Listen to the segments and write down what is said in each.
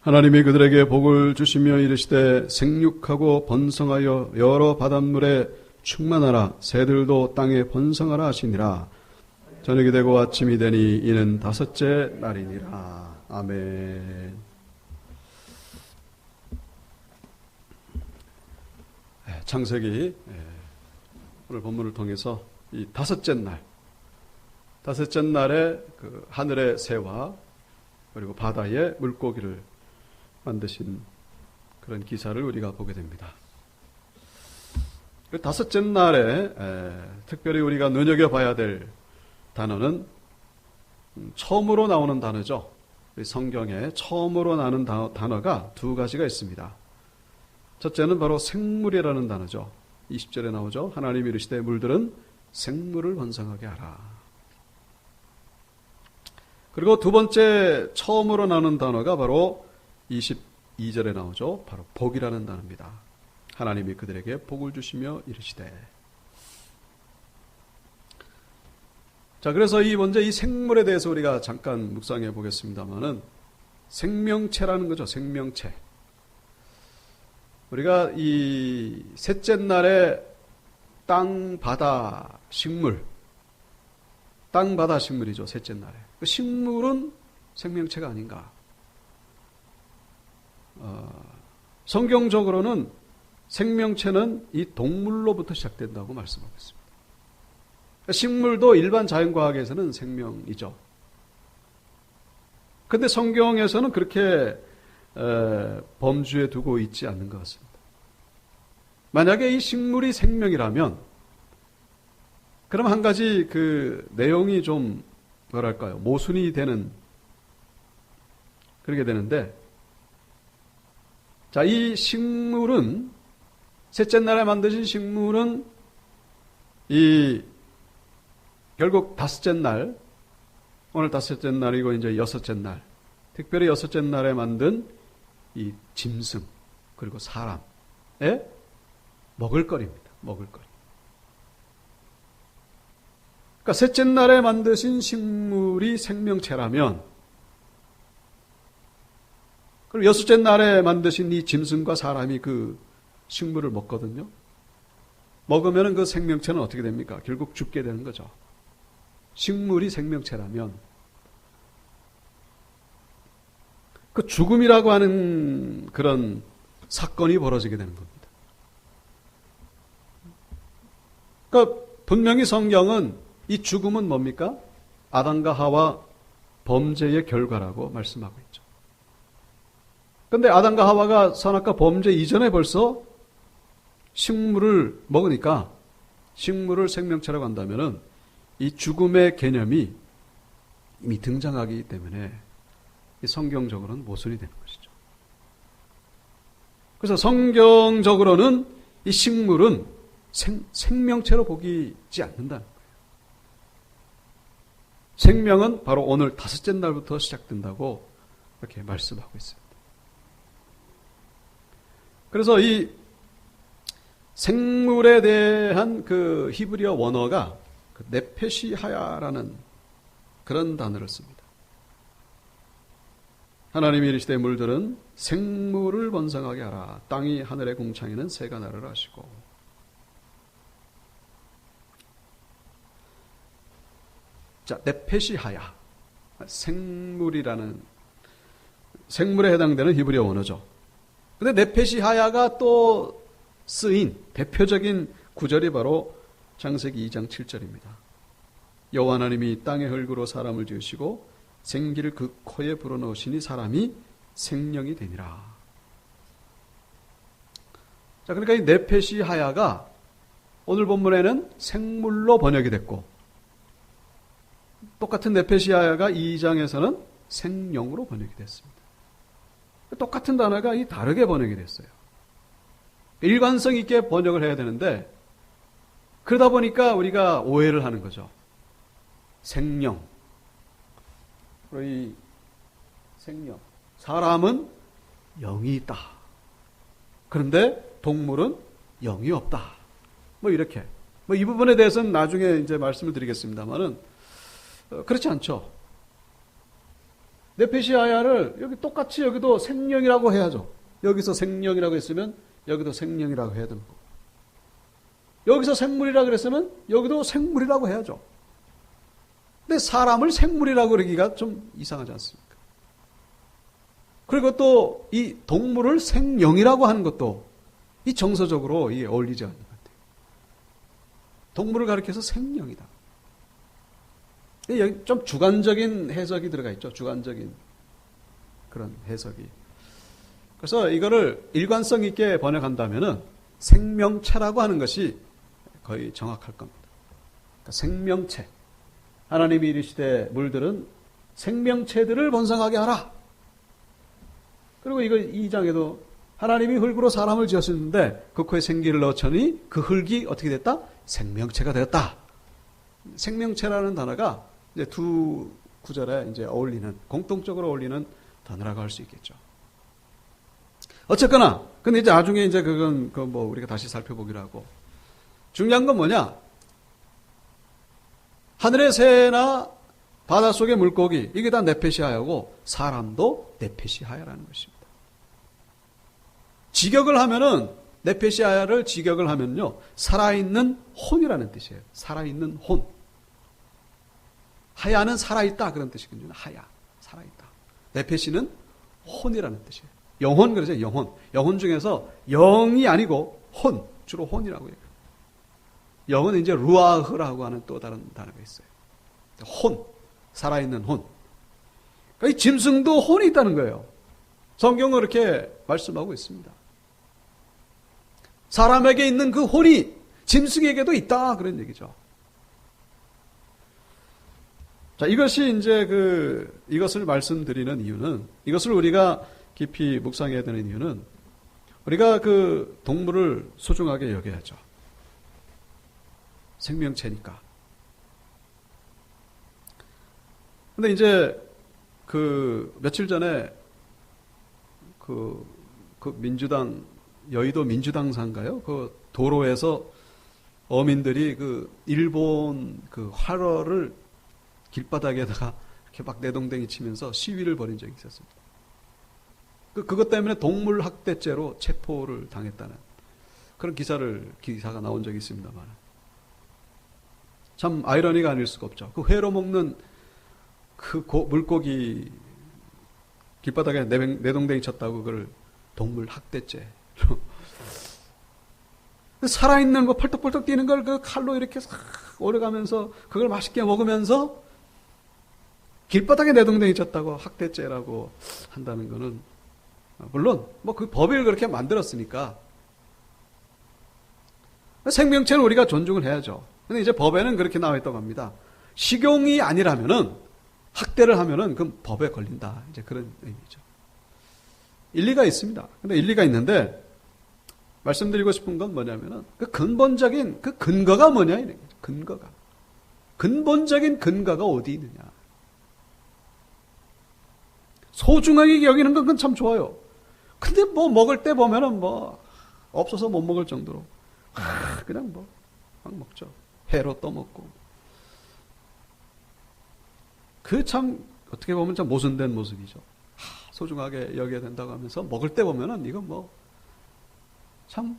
하나님이 그들에게 복을 주시며 이르시되 생육하고 번성하여 여러 바닷물에 충만하라. 새들도 땅에 번성하라 하시니라. 저녁이 되고 아침이 되니 이는 다섯째 날이니라. 아멘. 창세기 오늘 본문을 통해서 이 다섯째 날에 그 하늘의 새와 그리고 바다의 물고기를 만드신 그런 기사를 우리가 보게 됩니다. 그 다섯째 날에 특별히 우리가 눈여겨봐야 될 단어는 처음으로 나오는 단어죠. 성경에 처음으로 나오는 단어가 두 가지가 있습니다. 첫째는 바로 생물이라는 단어죠. 20절에 나오죠. 하나님이 이르시되 물들은 생물을 번성하게 하라. 그리고 두 번째 처음으로 나오는 단어가 바로 22절에 나오죠. 바로 복이라는 단어입니다. 하나님이 그들에게 복을 주시며 이르시되. 자, 그래서 먼저 이 생물에 대해서 우리가 잠깐 묵상해 보겠습니다만은 생명체라는 거죠. 생명체. 우리가 이 셋째 날에 땅, 바다, 식물. 땅, 바다, 식물이죠. 셋째 날에. 그 식물은 생명체가 아닌가. 성경적으로는 생명체는 이 동물로부터 시작된다고 말씀하고 있습니다. 식물도 일반 자연과학에서는 생명이죠. 그런데 성경에서는 그렇게 범주에 두고 있지 않는 것 같습니다. 만약에 이 식물이 생명이라면 그럼 한 가지 그 내용이 좀 뭐랄까요, 모순이 되는, 그렇게 되는데, 자, 이 식물은, 셋째 날에 만드신 식물은 결국 다섯째 날, 오늘 다섯째 날이고 이제 여섯째 날, 특별히 여섯째 날에 만든 이 짐승, 그리고 사람의 먹을거리입니다. 먹을거리. 그러니까 셋째 날에 만드신 식물이 생명체라면, 그리고 여섯째 날에 만드신 이 짐승과 사람이 그 식물을 먹거든요. 먹으면 그 생명체는 어떻게 됩니까? 결국 죽게 되는 거죠. 식물이 생명체라면 그 죽음이라고 하는 그런 사건이 벌어지게 되는 겁니다. 그러니까 분명히 성경은 이 죽음은 뭡니까? 아담과 하와 범죄의 결과라고 말씀하고 있죠. 그런데 아담과 하와가 선악과 범죄 이전에 벌써 식물을 먹으니까 식물을 생명체라고 한다면은 이 죽음의 개념이 이미 등장하기 때문에 성경적으로는 모순이 되는 것이죠. 그래서 성경적으로는 이 식물은 생명체로 보이지 않는다는 거예요. 생명은 바로 오늘 다섯째 날부터 시작된다고 이렇게 말씀하고 있습니다. 그래서 이 생물에 대한 그 히브리어 원어가 네페시하야라는 그런 단어를 씁니다. 하나님이 이르시되 물들은 생물을 번성하게 하라. 땅이 하늘의 궁창에는 새가 나르라 하시고. 자, 네페시하야. 생물에 해당되는 히브리어 원어죠. 근데 네페시하야가 또 쓰인 대표적인 구절이 바로 창세기 2장 7절입니다. 여호와 하나님이 땅의 흙으로 사람을 지으시고 생기를 그 코에 불어넣으시니 사람이 생명이 되니라. 자, 그러니까 이 네페시하야가 오늘 본문에는 생물로 번역이 됐고, 똑같은 네페시하야가 2장에서는 생명으로 번역이 됐습니다. 똑같은 단어가 다르게 번역이 됐어요. 일관성 있게 번역을 해야 되는데 그러다 보니까 우리가 오해를 하는 거죠. 생명. 이 생명. 사람은 영이 있다. 그런데 동물은 영이 없다. 이렇게. 이 부분에 대해서는 나중에 이제 말씀을 드리겠습니다만은 그렇지 않죠. 네페시아야를 여기 똑같이 여기도 생명이라고 해야죠. 여기서 생명이라고 했으면 여기도 생명이라고 해야 되는 거고. 여기서 생물이라고 그랬으면 여기도 생물이라고 해야죠. 근데 사람을 생물이라고 그러기가 좀 이상하지 않습니까? 그리고 또 이 동물을 생명이라고 하는 것도 이 정서적으로 이게 어울리지 않는 것 같아요. 동물을 가리켜서 생명이다. 여기 좀 주관적인 해석이 들어가 있죠. 주관적인 그런 해석이. 그래서 이거를 일관성 있게 번역한다면은 생명체라고 하는 것이 거의 정확할 겁니다. 그러니까 생명체. 하나님이 이르시되 물들은 생명체들을 번성하게 하라. 그리고 이거 2장에도 하나님이 흙으로 사람을 지었는데 그 코에 생기를 넣으니 그 흙이 어떻게 됐다? 생명체가 되었다. 생명체라는 단어가 이제 두 구절에 이제 어울리는, 공통적으로 어울리는 단어라고 할 수 있겠죠. 어쨌거나, 근데 이제 나중에 이제 그건 뭐 우리가 다시 살펴보기로 하고, 중요한 건 뭐냐? 하늘의 새나 바닷속의 물고기, 이게 다 네페시아야고, 사람도 네페시아야라는 것입니다. 직역을 하면은, 네페시아야를 직역을 하면요, 살아있는 혼이라는 뜻이에요. 살아있는 혼. 하야는 살아있다, 그런 뜻이거든요. 하야, 살아있다. 네페시는 혼이라는 뜻이에요. 영혼, 그러죠, 영혼. 영혼 중에서 영이 아니고 혼, 주로 혼이라고 해요. 영은 이제 루아흐라고 하는 또 다른 단어가 있어요. 혼, 살아있는 혼. 그러니까 이 짐승도 혼이 있다는 거예요. 성경은 그렇게 말씀하고 있습니다. 사람에게 있는 그 혼이 짐승에게도 있다, 그런 얘기죠. 자, 이것이 이제 이것을 말씀드리는 이유는, 이것을 우리가 깊이 묵상해야 되는 이유는, 우리가 그 동물을 소중하게 여겨야죠. 생명체니까. 근데 이제 며칠 전에 민주당, 여의도 민주당사인가요? 그 도로에서 어민들이 일본 활어를 길바닥에다가 이렇게 막 내동댕이 치면서 시위를 벌인 적이 있었습니다. 그것 때문에 동물 학대죄로 체포를 당했다는 그런 기사가 나온 적이 있습니다만. 참 아이러니가 아닐 수가 없죠. 회로 먹는 물고기 길바닥에 내동댕이 쳤다고 그걸 동물 학대죄로. 살아있는 거 펄떡펄떡 뛰는 걸 칼로 이렇게 싹 오려가면서 그걸 맛있게 먹으면서 길바닥에 내동댕이 쳤다고 학대죄라고 한다는 거는, 물론 그 법을 그렇게 만들었으니까 생명체는 우리가 존중을 해야죠. 근데 이제 법에는 그렇게 나와 있다고 합니다. 식용이 아니라면은, 학대를 하면은 그 법에 걸린다, 이제 그런 의미죠. 일리가 있습니다. 근데 일리가 있는데 말씀드리고 싶은 건 뭐냐면은 근본적인 근거가 뭐냐, 이런 거죠. 근본적인 근거가 어디 있느냐. 소중하게 여기는 건 그건 참 좋아요. 근데 먹을 때 보면은 없어서 못 먹을 정도로 그냥 막 먹죠. 회로 떠먹고. 참 어떻게 보면 참 모순된 모습이죠. 소중하게 여겨야 된다고 하면서 먹을 때 보면은 이건 참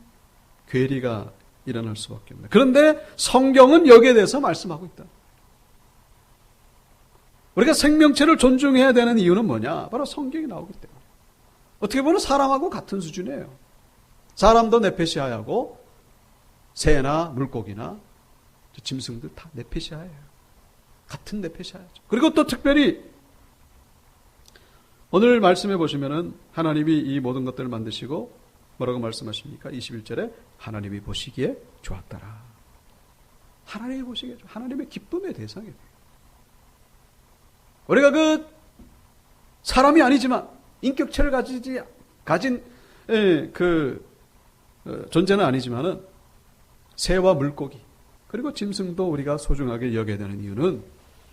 괴리가 일어날 수밖에 없습니다. 그런데 성경은 여기에 대해서 말씀하고 있다. 우리가 생명체를 존중해야 되는 이유는 뭐냐? 바로 성경이 나오기 때문에. 어떻게 보면 사람하고 같은 수준이에요. 사람도 네페시아야고 새나 물고기나 짐승들 다 네페시아예요. 같은 네페시아죠. 그리고 또 특별히 오늘 말씀해 보시면은 하나님이 이 모든 것들을 만드시고 뭐라고 말씀하십니까? 21절에 하나님이 보시기에 좋았더라. 하나님이 보시기에 하나님의 기쁨의 대상이에요. 우리가 사람이 아니지만 인격체를 가진 존재는 아니지만은 새와 물고기 그리고 짐승도 우리가 소중하게 여겨야 되는 이유는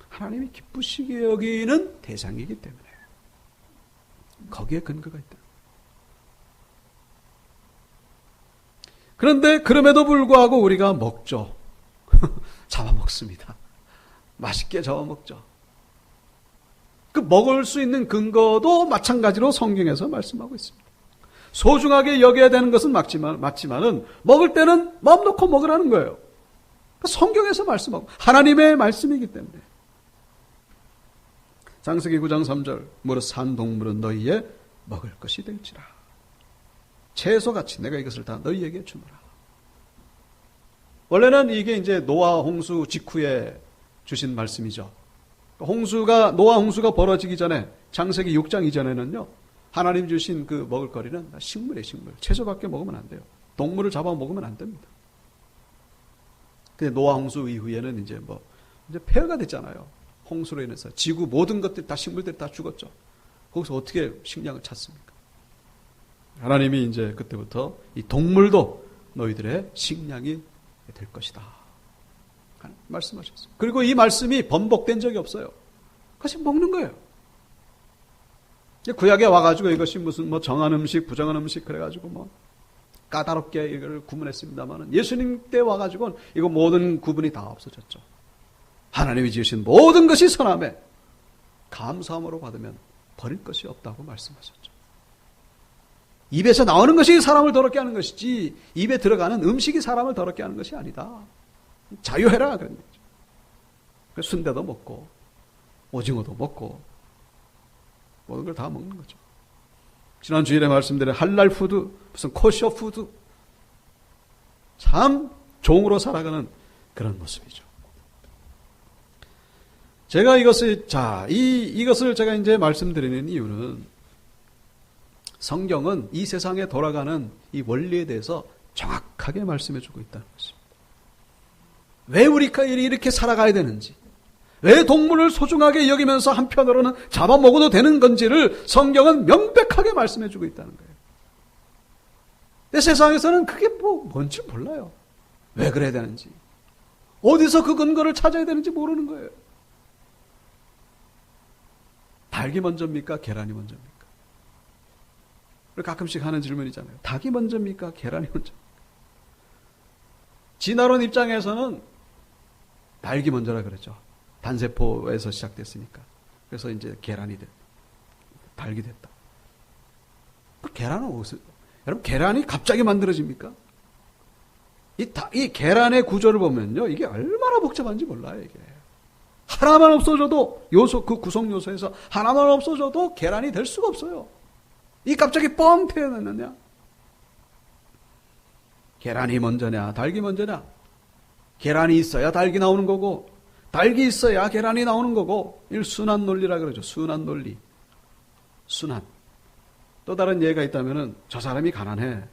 하나님이 기쁘시게 여기는 대상이기 때문에 거기에 근거가 있다. 그런데 그럼에도 불구하고 우리가 먹죠. 잡아먹습니다. 맛있게 잡아먹죠. 그 먹을 수 있는 근거도 마찬가지로 성경에서 말씀하고 있습니다. 소중하게 여겨야 되는 것은 맞지만은 먹을 때는 마음 놓고 먹으라는 거예요. 성경에서 말씀하고 하나님의 말씀이기 때문에. 창세기 9장 3절 무릇 산 동물은 너희의 먹을 것이 될지라. 채소같이 내가 이것을 다 너희에게 주노라. 원래는 이게 이제 노아 홍수 직후에 주신 말씀이죠. 노아 홍수가 벌어지기 전에 창세기 6장 이전에는요. 하나님 주신 그 먹을거리는 식물이에요, 식물. 채소밖에 먹으면 안 돼요. 동물을 잡아 먹으면 안 됩니다. 근데 노아 홍수 이후에는 이제 폐허가 됐잖아요. 홍수로 인해서 지구 모든 것들 다 식물들이 다 죽었죠. 거기서 어떻게 식량을 찾습니까? 하나님이 이제 그때부터 이 동물도 너희들의 식량이 될 것이다. 말씀하셨어요. 그리고 이 말씀이 번복된 적이 없어요. 그것이 먹는 거예요. 구약에 와가지고 이것이 무슨 정한 음식, 부정한 음식 그래가지고 까다롭게 이걸 구분했습니다만은 예수님 때 와가지고는 이거 모든 구분이 다 없어졌죠. 하나님이 지으신 모든 것이 선함에 감사함으로 받으면 버릴 것이 없다고 말씀하셨죠. 입에서 나오는 것이 사람을 더럽게 하는 것이지 입에 들어가는 음식이 사람을 더럽게 하는 것이 아니다. 자유해라 그런 거죠. 순대도 먹고 오징어도 먹고 모든 걸 다 먹는 거죠. 지난 주일에 말씀드린 할랄 푸드, 무슨 코셔 푸드, 참 종으로 살아가는 그런 모습이죠. 제가 이것을 제가 이제 말씀드리는 이유는 성경은 이 세상에 돌아가는 이 원리에 대해서 정확하게 말씀해주고 있다는 것입니다. 왜 우리가 이렇게 살아가야 되는지, 왜 동물을 소중하게 여기면서 한편으로는 잡아먹어도 되는 건지를 성경은 명백하게 말씀해주고 있다는 거예요. 근데 세상에서는 그게 뭔지 몰라요. 왜 그래야 되는지, 어디서 그 근거를 찾아야 되는지 모르는 거예요. 닭이 먼저입니까? 계란이 먼저입니까? 가끔씩 하는 질문이잖아요. 닭이 먼저입니까? 계란이 먼저입니까? 진화론 입장에서는 닭이 먼저라 그러죠. 단세포에서 시작됐으니까. 그래서 이제 닭이 됐다. 그 계란은 어디서, 여러분 계란이 갑자기 만들어집니까? 이 계란의 구조를 보면요. 이게 얼마나 복잡한지 몰라요, 이게. 하나만 없어져도 그 구성 요소에서 하나만 없어져도 계란이 될 수가 없어요. 이 갑자기 뻥 태어났느냐? 계란이 먼저냐, 닭이 먼저냐? 계란이 있어야 닭이 나오는 거고, 닭이 있어야 계란이 나오는 거고, 순환 논리라 그러죠. 순환 논리. 순환. 또 다른 예가 있다면은, 저 사람이 가난해.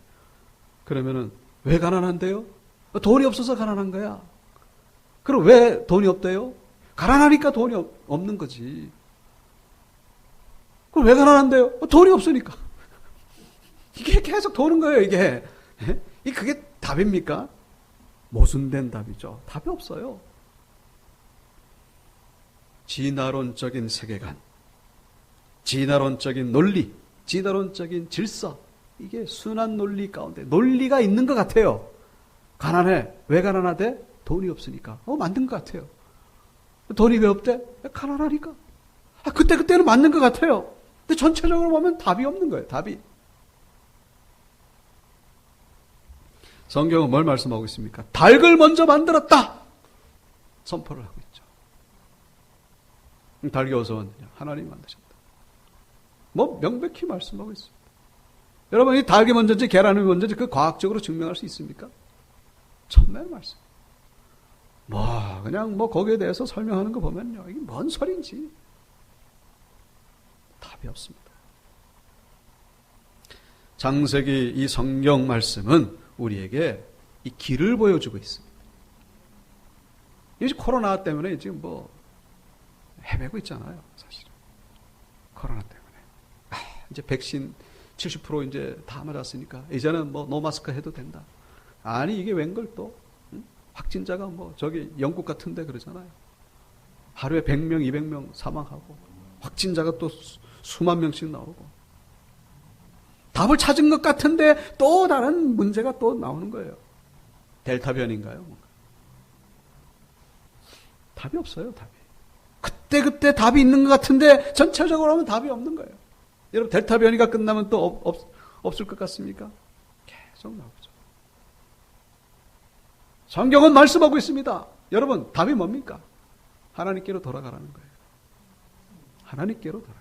그러면은, 왜 가난한데요? 돈이 없어서 가난한 거야. 그럼 왜 돈이 없대요? 가난하니까 돈이 없는 거지. 그럼 왜 가난한데요? 돈이 없으니까. 이게 계속 도는 거예요, 이게. 그게 답입니까? 모순된 답이죠. 답이 없어요. 진화론적인 세계관, 진화론적인 논리, 진화론적인 질서, 이게 순환 논리 가운데 논리가 있는 것 같아요. 가난해. 왜 가난하대? 돈이 없으니까. 맞는 것 같아요. 돈이 왜 없대? 가난하니까. 그때는 맞는 것 같아요. 근데 전체적으로 보면 답이 없는 거예요. 답이. 성경은 뭘 말씀하고 있습니까? 닭을 먼저 만들었다. 선포를 하고 있죠. 닭이 어디서 왔느냐? 하나님이 만드셨다. 명백히 말씀하고 있습니다. 여러분, 이 닭이 먼저인지 계란이 먼저인지 그 과학적으로 증명할 수 있습니까? 천만의 말씀. 그냥 거기에 대해서 설명하는 거 보면요. 이게 뭔 소리인지 답이 없습니다. 창세기 이 성경 말씀은 우리에게 이 길을 보여주고 있습니다. 이제 코로나 때문에 지금 헤매고 있잖아요, 사실은. 코로나 때문에. 이제 백신 70% 이제 다 맞았으니까 이제는 노마스크 해도 된다. 아니, 이게 웬걸 또? 확진자가 저기 영국 같은데 그러잖아요. 하루에 100명, 200명 사망하고 확진자가 또 수만 명씩 나오고 답을 찾은 것 같은데 또 다른 문제가 또 나오는 거예요. 델타 변인가요? 답이 없어요, 답이. 그때 답이 있는 것 같은데 전체적으로 하면 답이 없는 거예요. 여러분 델타 변이가 끝나면 또 없을 것 같습니까? 계속 나오죠. 성경은 말씀하고 있습니다. 여러분 답이 뭡니까? 하나님께로 돌아가라는 거예요. 하나님께로 돌아가.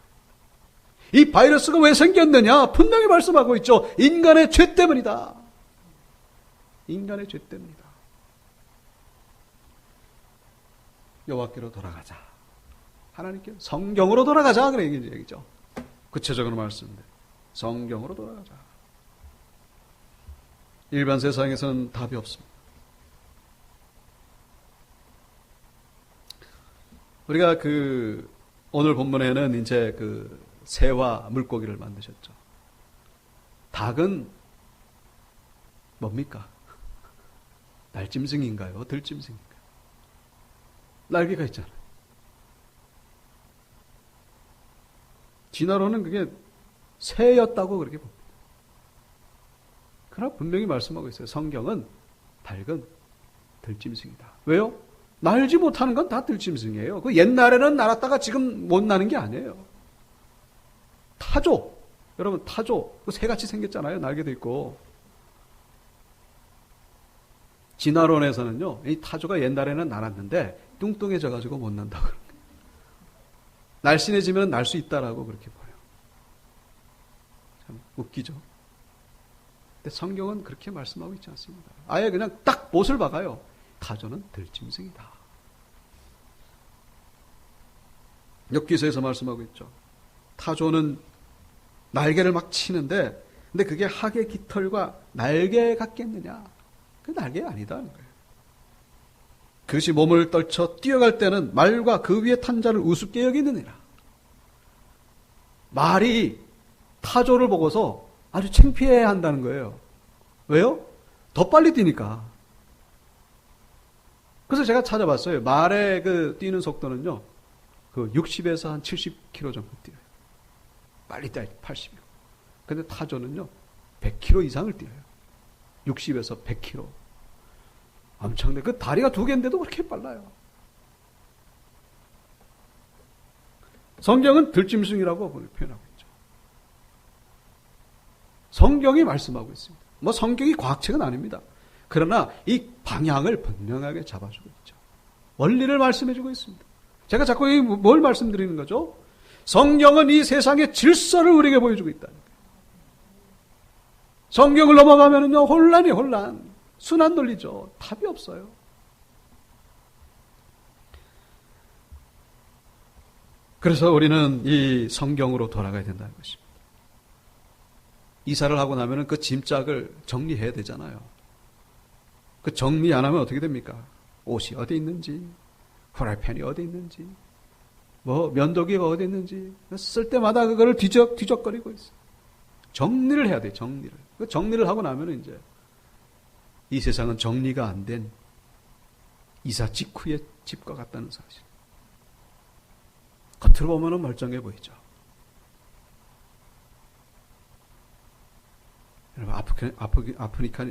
이 바이러스가 왜 생겼느냐? 분명히 말씀하고 있죠. 인간의 죄 때문이다. 인간의 죄 때문이다. 여호와께로 돌아가자. 하나님께 성경으로 돌아가자. 그런 얘기죠. 구체적으로 말씀인데 성경으로 돌아가자. 일반 세상에서는 답이 없습니다. 우리가 오늘 본문에는 이제 새와 물고기를 만드셨죠. 닭은 뭡니까? 날짐승인가요? 들짐승인가요? 날개가 있잖아요. 진화론은 그게 새였다고 그렇게 봅니다. 그러나 분명히 말씀하고 있어요. 성경은 닭은 들짐승이다. 왜요? 날지 못하는 건 다 들짐승이에요. 옛날에는 날았다가 지금 못 나는 게 아니에요. 타조. 여러분 타조. 새같이 생겼잖아요. 날개도 있고. 진화론에서는요. 이 타조가 옛날에는 날았는데 뚱뚱해져가지고 못 난다고. 날씬해지면 날 수 있다라고 그렇게 봐요. 참 웃기죠. 근데 성경은 그렇게 말씀하고 있지 않습니다. 아예 그냥 딱 못을 박아요. 타조는 들짐승이다. 욥기서에서 말씀하고 있죠. 타조는 날개를 막 치는데 근데 그게 학의 깃털과 날개 같겠느냐? 그 날개 아니다는 거예요. 그것이 몸을 떨쳐 뛰어갈 때는 말과 그 위에 탄 자를 우습게 여기느니라. 말이 타조를 보고서 아주 창피해야 한다는 거예요. 왜요? 더 빨리 뛰니까. 그래서 제가 찾아봤어요. 말의 뛰는 속도는요, 60에서 한 70km 정도 뛰어요. 빨리 뛰어요. 80이요. 근데 타조는요, 100km 이상을 뛰어요. 60에서 100km. 엄청나게. 그 다리가 2개인데도 그렇게 빨라요. 성경은 들짐승이라고 표현하고 있죠. 성경이 말씀하고 있습니다. 성경이 과학책은 아닙니다. 그러나 이 방향을 분명하게 잡아주고 있죠. 원리를 말씀해주고 있습니다. 제가 자꾸 뭘 말씀드리는 거죠? 성경은 이 세상의 질서를 우리에게 보여주고 있다는 거예요. 성경을 넘어가면은요, 혼란. 순환 논리죠. 답이 없어요. 그래서 우리는 이 성경으로 돌아가야 된다는 것입니다. 이사를 하고 나면은 그 짐짝을 정리해야 되잖아요. 그 정리 안 하면 어떻게 됩니까? 옷이 어디 있는지, 프라이팬이 어디 있는지, 면도기가 어디 있는지, 쓸 때마다 그거를 뒤적거리고 있어요. 정리를 해야 돼요, 정리를. 그 정리를 하고 나면은 이제 이 세상은 정리가 안 된 이사 직후의 집과 같다는 사실. 겉으로 보면은 멀쩡해 보이죠. 여러분,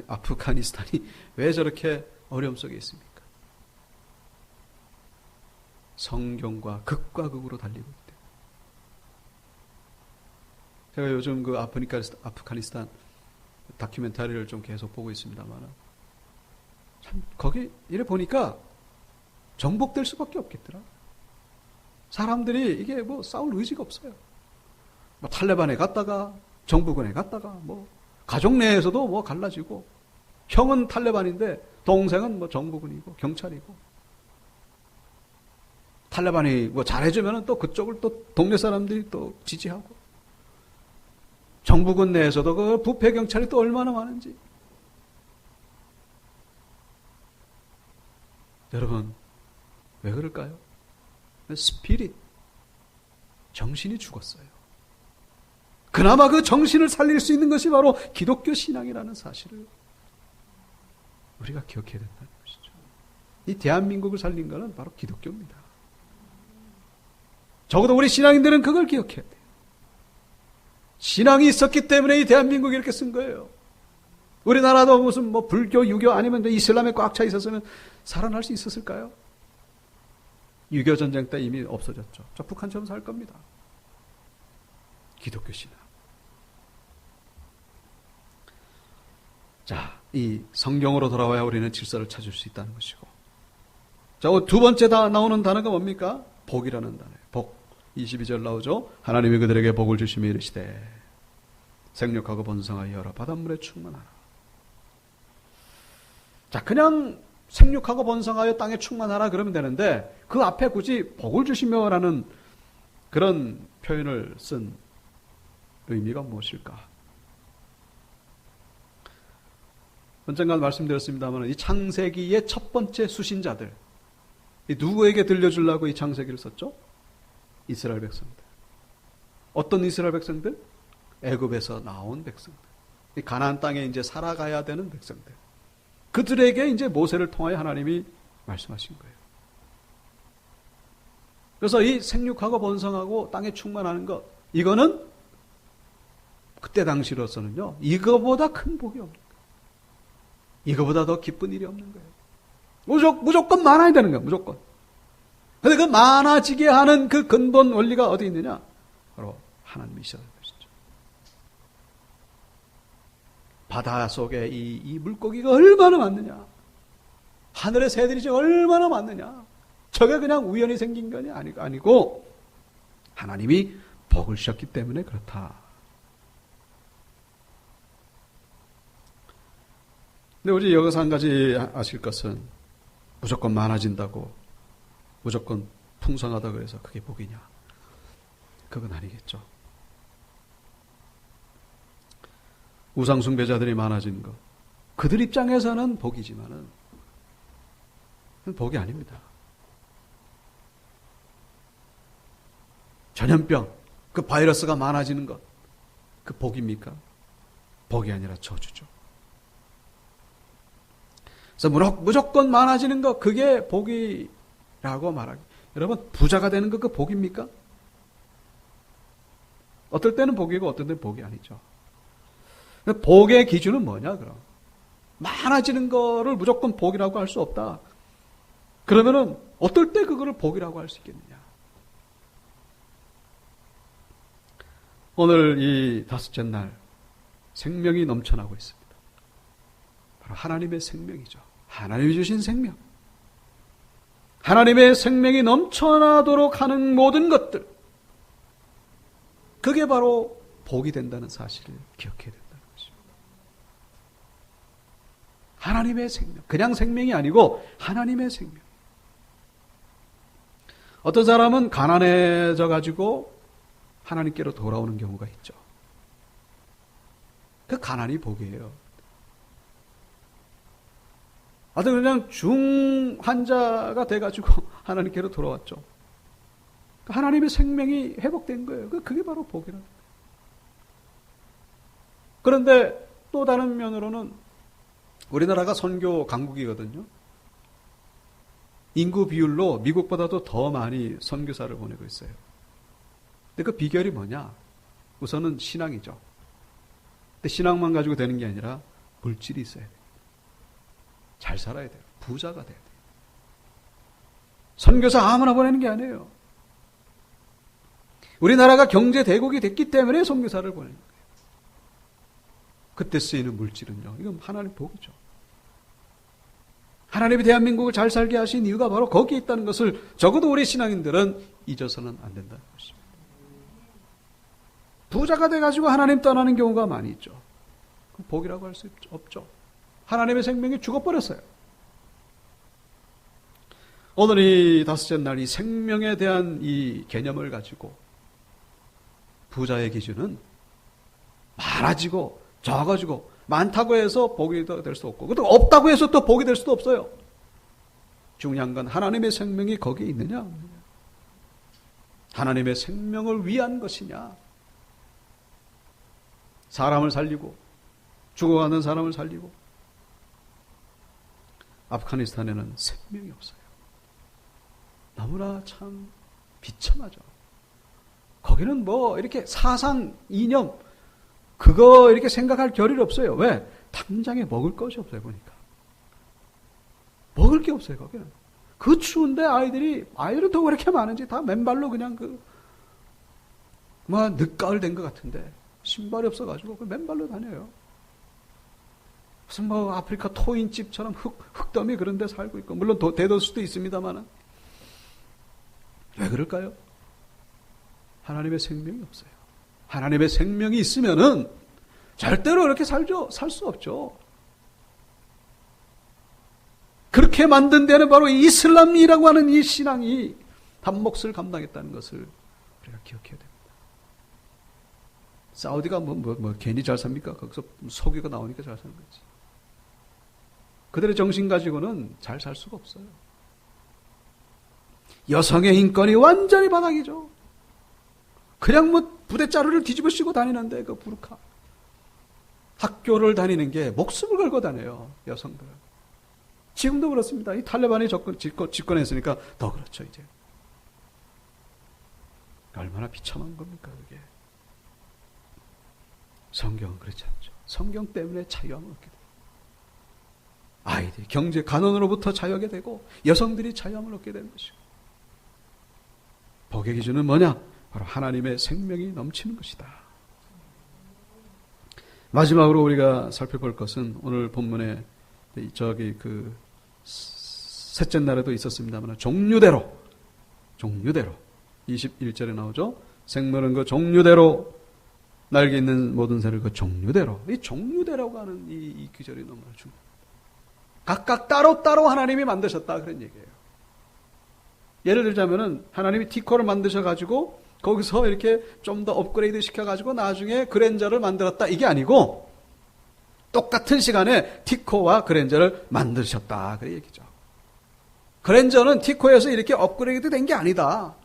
아프가니스탄이 왜 저렇게 어려움 속에 있습니까? 성경과 극과 극으로 달리고 있대요. 제가 요즘 아프가니스탄 다큐멘터리를 좀 계속 보고 있습니다만, 참, 거기, 이래 보니까 정복될 수밖에 없겠더라. 사람들이 이게 싸울 의지가 없어요. 탈레반에 갔다가, 정부군에 갔다가, 가족 내에서도 갈라지고, 형은 탈레반인데, 동생은 정부군이고, 경찰이고, 탈레반이 잘해주면 또 그쪽을 또 동네 사람들이 또 지지하고, 정부군 내에서도 그 부패 경찰이 또 얼마나 많은지. 여러분, 왜 그럴까요? 스피릿, 정신이 죽었어요. 그나마 그 정신을 살릴 수 있는 것이 바로 기독교 신앙이라는 사실을 우리가 기억해야 된다는 것이죠. 이 대한민국을 살린 것은 바로 기독교입니다. 적어도 우리 신앙인들은 그걸 기억해야 돼요. 신앙이 있었기 때문에 이 대한민국이 이렇게 쓴 거예요. 우리나라도 무슨 불교, 유교 아니면 이슬람에 꽉 차 있었으면 살아날 수 있었을까요? 6.25 전쟁 때 이미 없어졌죠. 저 북한처럼 살 겁니다. 기독교 신앙. 자, 이 성경으로 돌아와야 우리는 질서를 찾을 수 있다는 것이고. 자, 두 번째 다 나오는 단어가 뭡니까? 복이라는 단어예요. 복. 22절 나오죠. 하나님이 그들에게 복을 주시며 이르시되 생육하고 번성하여 바닷물에 충만하라. 자, 그냥 생육하고 번성하여 땅에 충만하라 그러면 되는데 그 앞에 굳이 복을 주시며라는 그런 표현을 쓴 의미가 무엇일까? 언젠가 말씀드렸습니다만 이 창세기의 첫 번째 수신자들, 이 누구에게 들려주려고 이 창세기를 썼죠? 이스라엘 백성들. 어떤 이스라엘 백성들? 애굽에서 나온 백성들. 이 가나안 땅에 이제 살아가야 되는 백성들. 그들에게 이제 모세를 통하여 하나님이 말씀하신 거예요. 그래서 이 생육하고 번성하고 땅에 충만하는 것, 이거는 그때 당시로서는요, 이거보다 큰 복이 없는 거예요. 이거보다 더 기쁜 일이 없는 거예요. 무조건 많아야 되는 거예요, 무조건. 근데 그 많아지게 하는 그 근본 원리가 어디 있느냐? 바로 하나님이시라는 것이죠. 바다 속에 이 물고기가 얼마나 많느냐? 하늘의 새들이 얼마나 많느냐? 저게 그냥 우연히 생긴 게 아니고 하나님이 복을 주셨기 때문에 그렇다. 근데 우리 여기서 한 가지 아실 것은 무조건 많아진다고 무조건 풍성하다고 해서 그게 복이냐? 그건 아니겠죠. 우상숭배자들이 많아진 것, 그들 입장에서는 복이지만은 복이 아닙니다. 전염병, 그 바이러스가 많아지는 것, 그 복입니까? 복이 아니라 저주죠. 그래서 무조건 많아지는 것, 그게 복이라고 말하기. 여러분, 부자가 되는 것, 그 복입니까? 어떨 때는 복이고 어떨 때는 복이 아니죠. 복의 기준은 뭐냐, 그럼? 많아지는 거를 무조건 복이라고 할 수 없다. 그러면은 어떨 때 그거를 복이라고 할 수 있겠느냐? 오늘 이 다섯째 날 생명이 넘쳐나고 있습니다. 바로 하나님의 생명이죠. 하나님이 주신 생명. 하나님의 생명이 넘쳐나도록 하는 모든 것들, 그게 바로 복이 된다는 사실을 기억해야 된다는 것입니다. 하나님의 생명, 그냥 생명이 아니고 하나님의 생명. 어떤 사람은 가난해져 가지고 하나님께로 돌아오는 경우가 있죠. 그 가난이 복이에요. 아주 그냥 중환자가 돼가지고 하나님께로 돌아왔죠. 하나님의 생명이 회복된 거예요. 그게 바로 복이라는 거예요. 그런데 또 다른 면으로는 우리나라가 선교 강국이거든요. 인구 비율로 미국보다도 더 많이 선교사를 보내고 있어요. 근데 그 비결이 뭐냐? 우선은 신앙이죠. 근데 신앙만 가지고 되는 게 아니라 물질이 있어야 돼요. 잘 살아야 돼요. 부자가 돼야 돼요. 선교사 아무나 보내는 게 아니에요. 우리나라가 경제 대국이 됐기 때문에 선교사를 보내는 거예요. 그때 쓰이는 물질은요, 이건 하나님 복이죠. 하나님이 대한민국을 잘 살게 하신 이유가 바로 거기에 있다는 것을 적어도 우리 신앙인들은 잊어서는 안 된다는 것입니다. 부자가 돼가지고 하나님 떠나는 경우가 많이 있죠. 그럼 복이라고 할 수 없죠. 하나님의 생명이 죽어버렸어요. 오늘 이 다섯째 날 이 생명에 대한 이 개념을 가지고 부자의 기준은 많아지고 적어지고 많다고 해서 복이 될 수 없고 또 없다고 해서 또 복이 될 수도 없어요. 중요한 건 하나님의 생명이 거기에 있느냐, 하나님의 생명을 위한 것이냐. 사람을 살리고 죽어가는 사람을 살리고. 아프가니스탄에는 생명이 없어요. 너무나 참 비참하죠. 거기는 뭐 이렇게 사상 이념 그거 이렇게 생각할 겨를이 없어요. 왜? 당장에 먹을 것이 없어요. 보니까 먹을 게 없어요. 거기는 그 추운데 아이들은 더 그렇게 많은지 다 맨발로 그냥 늦가을 된 것 같은데 신발이 없어가지고 그 맨발로 다녀요. 무슨 아프리카 토인집처럼 흙더미 그런 데 살고 있고, 물론 대도시도 있습니다만은. 왜 그럴까요? 하나님의 생명이 없어요. 하나님의 생명이 있으면은 절대로 그렇게 살 수 없죠. 그렇게 만든 데는 바로 이슬람이라고 하는 이 신앙이 한몫을 감당했다는 것을 우리가 기억해야 됩니다. 사우디가 괜히 잘 삽니까? 거기서 석유가 나오니까 잘 사는 거지. 그들의 정신 가지고는 잘 살 수가 없어요. 여성의 인권이 완전히 바닥이죠. 그냥 부대자루를 뒤집어 씌고 다니는데 그 부르카. 학교를 다니는 게 목숨을 걸고 다녀요. 여성들은. 지금도 그렇습니다. 이 탈레반이 집권했으니까 더 그렇죠, 이제. 얼마나 비참한 겁니까, 그게. 성경은 그렇지 않죠. 성경 때문에 자유함을 얻게 돼요. 아이들이 경제, 가난으로부터 자유하게 되고 여성들이 자유함을 얻게 되는 것이고. 복의 기준은 뭐냐? 바로 하나님의 생명이 넘치는 것이다. 마지막으로 우리가 살펴볼 것은 오늘 본문에 셋째 날에도 있었습니다만 종류대로 21절에 나오죠. 생물은 그 종류대로 날개 있는 모든 새를 그 종류대로. 이 종류대로가 하는 이 구절이 너무나 중요합니다. 각각 따로따로 하나님이 만드셨다 그런 얘기예요. 예를 들자면은 하나님이 티코를 만드셔가지고 거기서 이렇게 좀 더 업그레이드 시켜가지고 나중에 그랜저를 만들었다 이게 아니고 똑같은 시간에 티코와 그랜저를 만드셨다 그런 얘기죠. 그랜저는 티코에서 이렇게 업그레이드 된 게 아니다.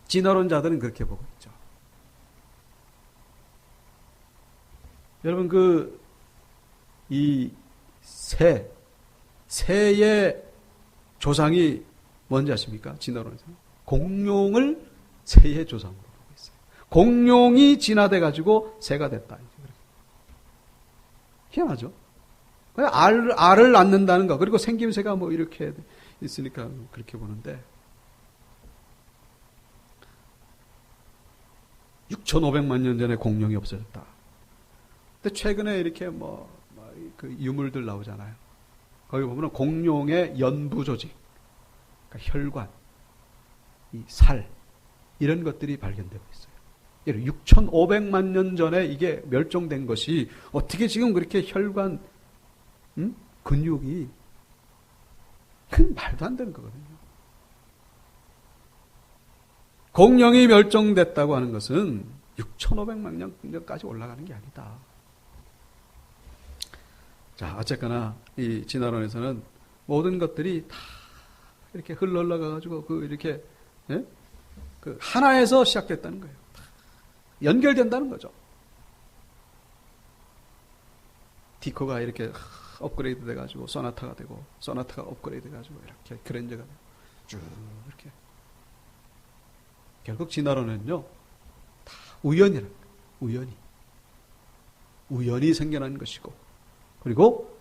진화론자들은 그렇게 보고 있죠. 여러분 이 새의 조상이 뭔지 아십니까? 진화론에서는 공룡을 새의 조상으로 보고 있어요. 공룡이 진화돼 가지고 새가 됐다. 희한하죠? 알을 낳는다는 거, 그리고 생김새가 이렇게 있으니까 그렇게 보는데 6,500만 년 전에 공룡이 없어졌다. 근데 최근에 이렇게 그 유물들 나오잖아요. 거기 보면 공룡의 연부 조직, 그러니까 혈관, 이 살, 이런 것들이 발견되고 있어요. 6,500만 년 전에 이게 멸종된 것이 어떻게 지금 그렇게 혈관, 근육이, 큰 말도 안 되는 거거든요. 공룡이 멸종됐다고 하는 것은 6,500만 년까지 올라가는 게 아니다. 자, 어쨌거나 이 진화론에서는 모든 것들이 다 이렇게 흘러가가지고 이렇게 그 하나에서 시작됐다는 거예요. 연결된다는 거죠. 디코가 이렇게 업그레이드 돼가지고 소나타가 되고, 소나타가 업그레이드 돼가지고 이렇게 그랜저가 되고 쭉 이렇게. 결국 진화론은요, 다 우연이라는 거예요. 우연이 생겨난 것이고, 그리고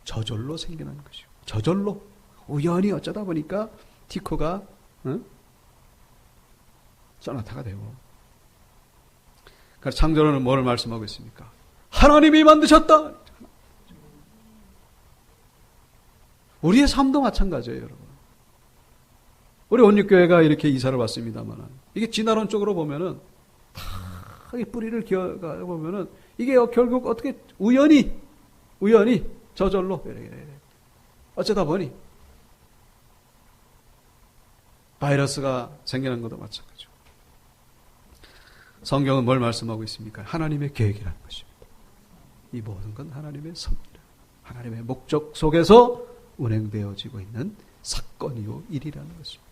저절로 생겨난 것이고, 저절로 우연히 어쩌다 보니까 티코가 소나타가 되고. 그래서 창조론은 뭐를 말씀하고 있습니까? 하나님이 만드셨다. 우리의 삶도 마찬가지예요, 여러분. 우리 온육교회가 이렇게 이사를 왔습니다만, 이게 진화론 쪽으로 보면은 다 이 뿌리를 기어가 보면은 이게 결국 어떻게 우연히 저절로 어쩌다 보니 바이러스가 생겨난 것도 마찬가지고. 성경은 뭘 말씀하고 있습니까? 하나님의 계획이라는 것입니다. 이 모든 건 하나님의 섭리라, 하나님의 목적 속에서 운행되어지고 있는 사건이요 일이라는 것입니다.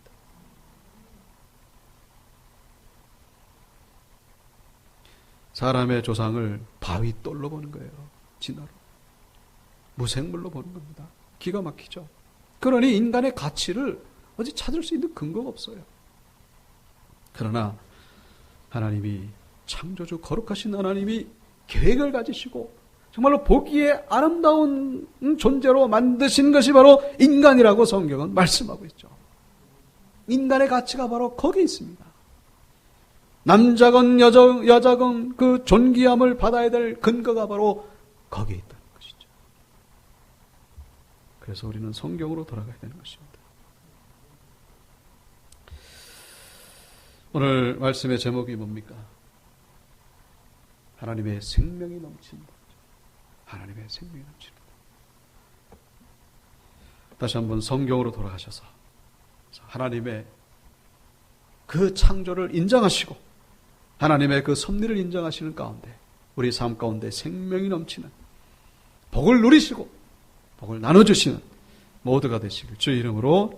사람의 조상을 바위돌로 보는 거예요. 진화로. 무생물로 보는 겁니다. 기가 막히죠. 그러니 인간의 가치를 어디 찾을 수 있는 근거가 없어요. 그러나 하나님이, 창조주 거룩하신 하나님이 계획을 가지시고 정말로 보기에 아름다운 존재로 만드신 것이 바로 인간이라고 성경은 말씀하고 있죠. 인간의 가치가 바로 거기에 있습니다. 남자건 여자건 그 존귀함을 받아야 될 근거가 바로 거기에 있다는 것이죠. 그래서 우리는 성경으로 돌아가야 되는 것입니다. 오늘 말씀의 제목이 뭡니까? 하나님의 생명이 넘친다. 하나님의 생명이 넘친다. 다시 한번 성경으로 돌아가셔서 하나님의 그 창조를 인정하시고 하나님의 그 섭리를 인정하시는 가운데 우리 삶 가운데 생명이 넘치는 복을 누리시고 복을 나눠주시는 모두가 되시길 주의 이름으로